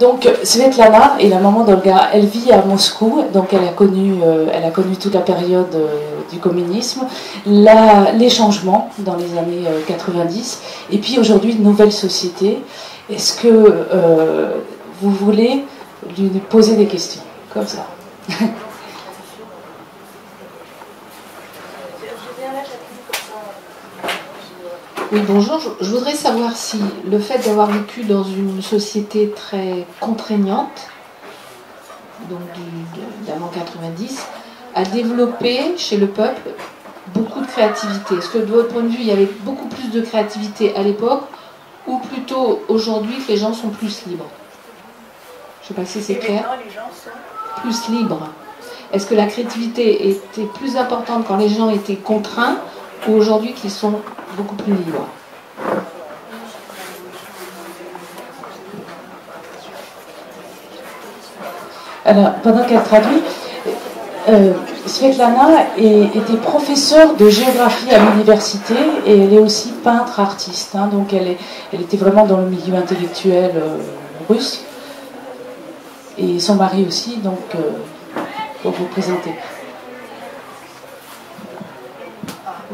Donc Svetlana est la maman d'Olga. Elle vit à Moscou, donc elle a connu toute la période du communisme, les changements dans les années 90, et puis aujourd'hui une nouvelle société. Est-ce que vous voulez lui poser des questions comme ça? Oui, bonjour. Je voudrais savoir si le fait d'avoir vécu dans une société très contraignante, donc d'avant 90, a développé chez le peuple beaucoup de créativité. Est-ce que de votre point de vue, il y avait beaucoup plus de créativité à l'époque, ou plutôt aujourd'hui que les gens sont plus libres? Je ne sais pas si c'est clair. Maintenant, les gens sont plus libres. Est-ce que la créativité était plus importante quand les gens étaient contraints, ou aujourd'hui qu'ils sont beaucoup plus libres? Alors, pendant qu'elle traduit, Svetlana était professeure de géographie à l'université et elle est aussi peintre artiste. Hein, donc elle était vraiment dans le milieu intellectuel russe. Et son mari aussi, donc pour vous présenter.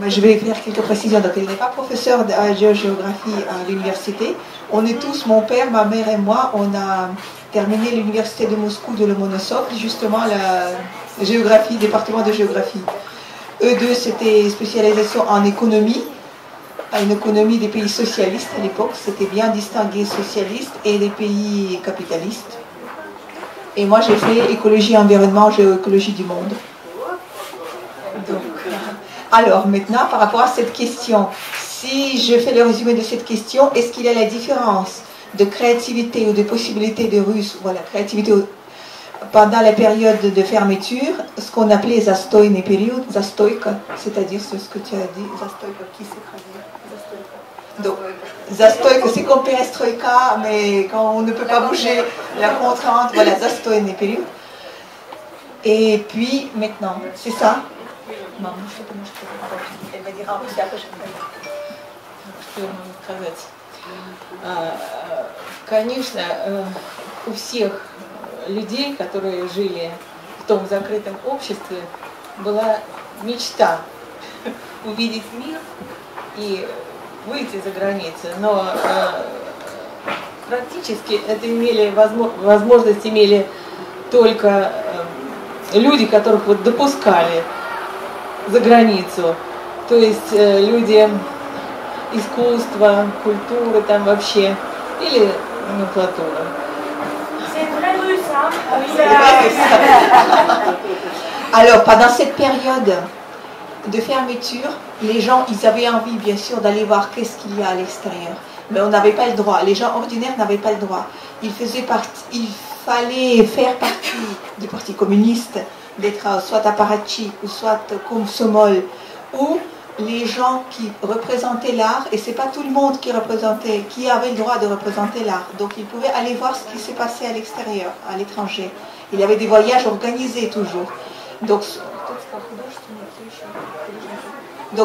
Je vais faire quelques précisions. Donc, elle n'est pas professeure de géographie à l'université. On est tous, mon père, ma mère et moi, on a terminé l'université de Moscou de Lomonosov, justement la géographie, département de géographie. Eux deux, c'était spécialisation en économie, une économie des pays socialistes à l'époque. C'était bien distingué socialistes et des pays capitalistes. Et moi, j'ai fait écologie, environnement, géoécologie du monde. Donc, alors maintenant, par rapport à cette question, si je fais le résumé de cette question, est-ce qu'il y a la différence de créativité ou de possibilité de russe, voilà, créativité pendant la période de fermeture, ce qu'on appelait zastoyne période, zastoïka, c'est-à-dire ce que tu as dit, zastoïka, qui s'est traduit? Donc, zastoïka, c'est comme perestroïka, mais quand on ne peut pas bouger la contrainte, voilà, zastoyne période. Et puis, maintenant, c'est ça. Мама, что ты можешь сказать? Конечно, у всех людей, которые жили в том закрытом обществе, была мечта увидеть мир и выйти за границу. Но практически это возможность имели только люди, которых вот допускали за границу, то есть люди искусства, культуры там вообще, или номенклатура. Alors, pendant cette période de fermeture, les gens, ils avaient envie, bien sûr, d'aller voir qu'est-ce qu'il y a à l'extérieur. Mais on n'avait pas le droit. Les gens ordinaires n'avaient pas le droit. Il fallait faire partie du Parti communiste, d'être soit apparatchik ou soit komsomol, ou les gens qui représentaient l'art, et c'est pas tout le monde qui avait le droit de représenter l'art. Donc ils pouvaient aller voir ce qui s'est passé à l'extérieur, à l'étranger. Il y avait des voyages organisés toujours. Donc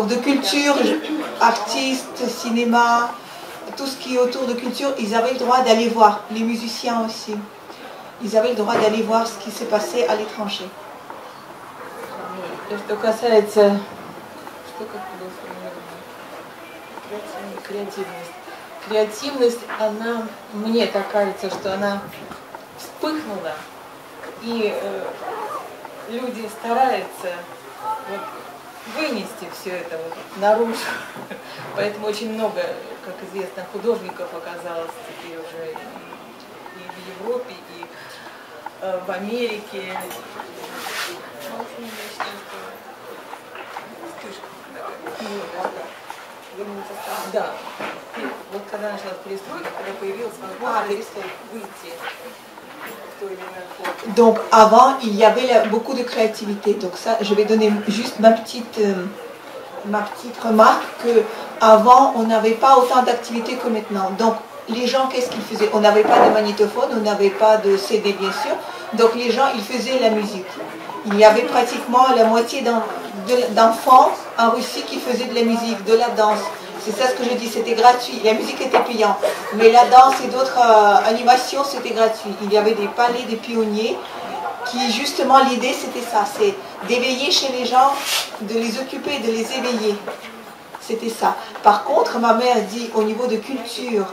de culture, artistes, cinéma, tout ce qui est autour de culture, ils avaient le droit d'aller voir. Les musiciens aussi. Ils avaient le droit d'aller voir ce qui s'est passé à l'étranger. Что касается креативность, она, мне так кажется, что она вспыхнула, и люди стараются вот вынести все это вот наружу. Поэтому очень много, как известно, художников оказалось теперь уже и в Европе, и в Америке. Да. Вот когда началась перестройка, когда появилась возможность выйти. Donc avant, il y avait beaucoup de créativité. Donc ça, je vais donner juste ma petite remarque que avant, on n'avait pas autant d'activités que maintenant. Donc les gens, qu'est-ce qu'ils faisaient? On n'avait pas de magnétophone, on n'avait pas de CD bien sûr. Donc les gens, ils faisaient la musique. Il y avait pratiquement la moitié d'enfants en Russie qui faisaient de la musique, de la danse. C'est ça ce que je dis, c'était gratuit. La musique était payante. Mais la danse et d'autres animations, c'était gratuit. Il y avait des palais, des pionniers, qui justement, l'idée c'était ça, c'est d'éveiller chez les gens, de les occuper, de les éveiller. C'était ça. Par contre, ma mère dit, au niveau de culture,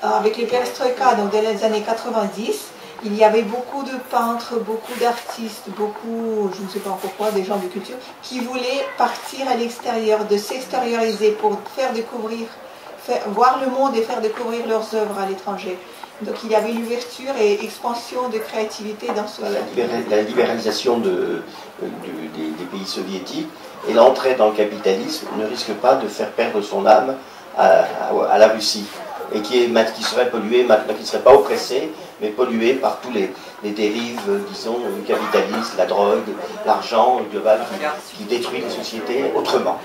avec les perestroïka, donc dans les années 90, il y avait beaucoup de peintres, beaucoup d'artistes, beaucoup, je ne sais pas pourquoi, des gens de culture, qui voulaient partir à l'extérieur, de s'extérioriser pour faire découvrir, voir le monde et faire découvrir leurs œuvres à l'étranger. Donc il y avait l'ouverture et expansion de créativité dans ce... La libéralisation des pays soviétiques et l'entrée dans le capitalisme ne risque pas de faire perdre son âme à la Russie, et qui serait polluée maintenant, qui ne serait pas oppressée, mais polluée par tous les dérives, disons, du capitalisme, la drogue, l'argent global qui détruit les sociétés autrement.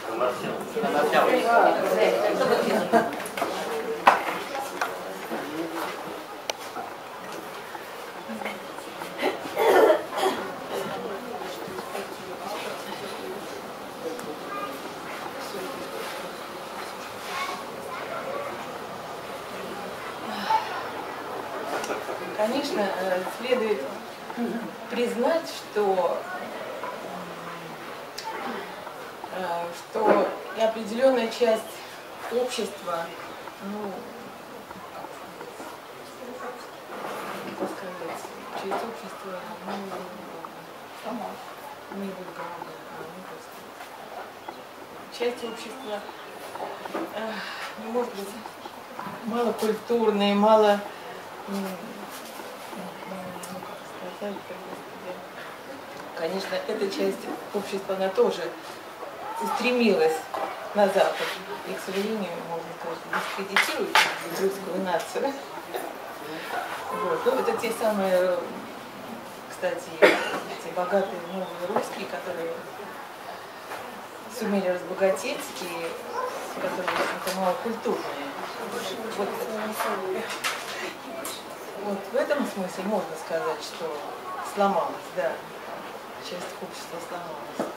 Конечно, следует признать, что и определенная часть общества, ну, как сказать, часть общества, не vulgarная, часть общества, может быть, малокультурная, мало... Конечно, эта часть общества, она тоже устремилась на Запад. И, к сожалению, можно сказать, дискредитирует русскую нацию. Вот. Ну, это те самые, кстати, эти богатые новые русские, которые сумели разбогатеть и которые, в общем-то, малокультурные. Вот в этом смысле можно сказать, что сломалась, да, часть общества сломалась.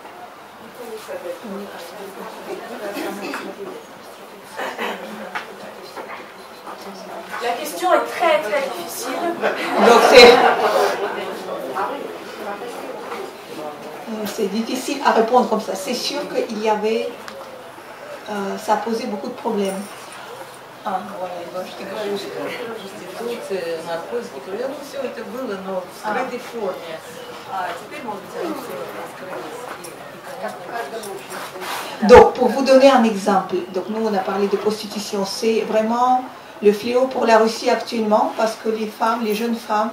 La question est très très difficile. Donc c'est difficile à répondre comme ça. C'est sûr qu'il y avait, ça posait beaucoup de problèmes. Ты говоришь, проституция, наркотики, ну все это было, но в скрытой форме. А теперь, может быть, они все раскрылись. Donc, pour vous donner un exemple, donc nous on a parlé de prostitution, c'est vraiment le fléau pour la Russie actuellement, parce que les femmes, les jeunes femmes,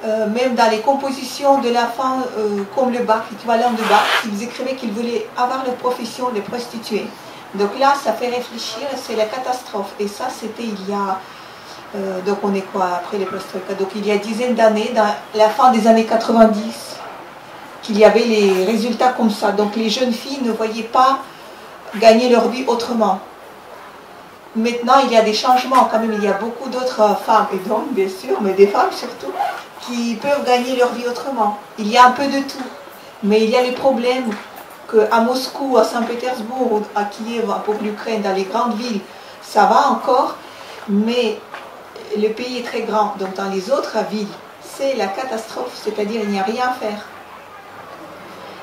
même dans les compositions de la femme, comme le Bach, l'équivalent de Bach, ils écrivaient qu'ils voulaient avoir leur profession de prostituée. Donc là, ça fait réfléchir, c'est la catastrophe. Et ça, c'était il y a, donc on est quoi après les perestroïka, donc il y a dizaines d'années, dans la fin des années 90, qu'il y avait les résultats comme ça. Donc les jeunes filles ne voyaient pas gagner leur vie autrement. Maintenant, il y a des changements quand même, il y a beaucoup d'autres femmes, et donc bien sûr, mais des femmes surtout, qui peuvent gagner leur vie autrement. Il y a un peu de tout, mais il y a les problèmes qu'à Moscou, à Saint-Pétersbourg, ou à Kiev, pour l'Ukraine, dans les grandes villes, ça va encore, mais le pays est très grand. Donc dans les autres villes, c'est la catastrophe, c'est-à-dire il n'y a rien à faire.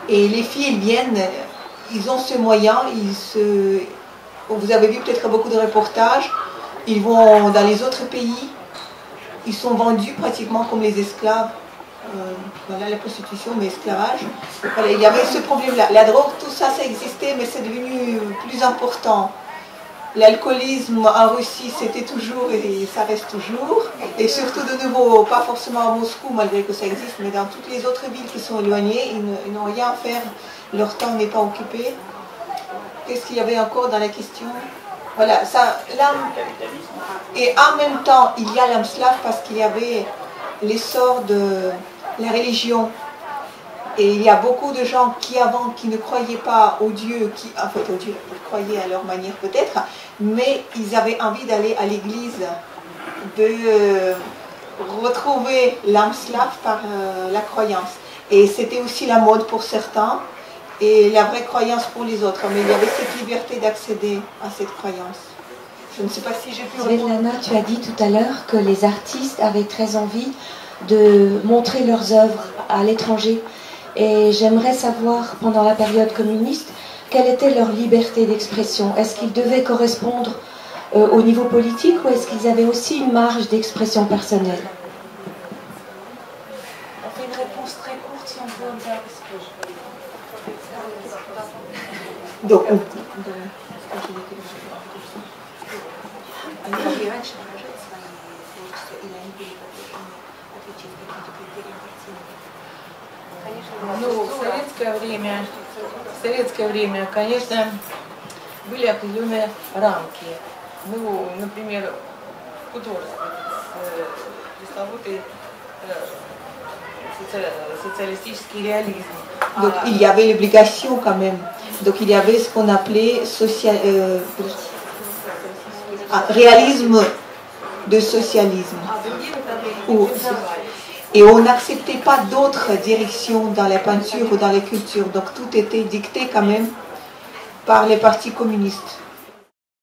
Et les filles, elles viennent, ils ont ce moyen, vous avez vu peut-être beaucoup de reportages, ils vont dans les autres pays, ils sont vendus pratiquement comme les esclaves. Voilà la prostitution, mais esclavage. Voilà, il y avait ce problème-là. La drogue, tout ça, ça existait, mais c'est devenu plus important. L'alcoolisme en Russie, c'était toujours et ça reste toujours. Et surtout de nouveau, pas forcément à Moscou, malgré que ça existe, mais dans toutes les autres villes qui sont éloignées, ils n'ont rien à faire. Leur temps n'est pas occupé. Qu'est-ce qu'il y avait encore dans la question? Voilà, ça, l'âme. Et en même temps, il y a l'âme slave parce qu'il y avait l'essor de la religion. Et il y a beaucoup de gens qui avant, qui ne croyaient pas au Dieu, en fait au Dieu, ils croyaient à leur manière peut-être, mais ils avaient envie d'aller à l'église, de retrouver l'âme slave par la croyance. Et c'était aussi la mode pour certains. et la vraie croyance pour les autres. Mais il y avait cette liberté d'accéder à cette croyance. Je ne sais pas si j'ai pu répondre. Svetlana, tu as dit tout à l'heure que les artistes avaient très envie de montrer leurs œuvres à l'étranger. Et j'aimerais savoir, pendant la période communiste, quelle était leur liberté d'expression. Est-ce qu'ils devaient correspondre au niveau politique ou est-ce qu'ils avaient aussi une marge d'expression personnelle? On fait une réponse très courte si on peut en faire. Donc, Ну, в советское время, конечно, были определенные рамки. Ну, например, художник, пресловутый социалистический реализм. donc il y avait l'obligation quand même. Donc il y avait ce qu'on appelait réalisme de socialisme. Et on n'acceptait pas d'autres directions dans la peinture ou dans la culture. Donc tout était dicté quand même par les partis communistes.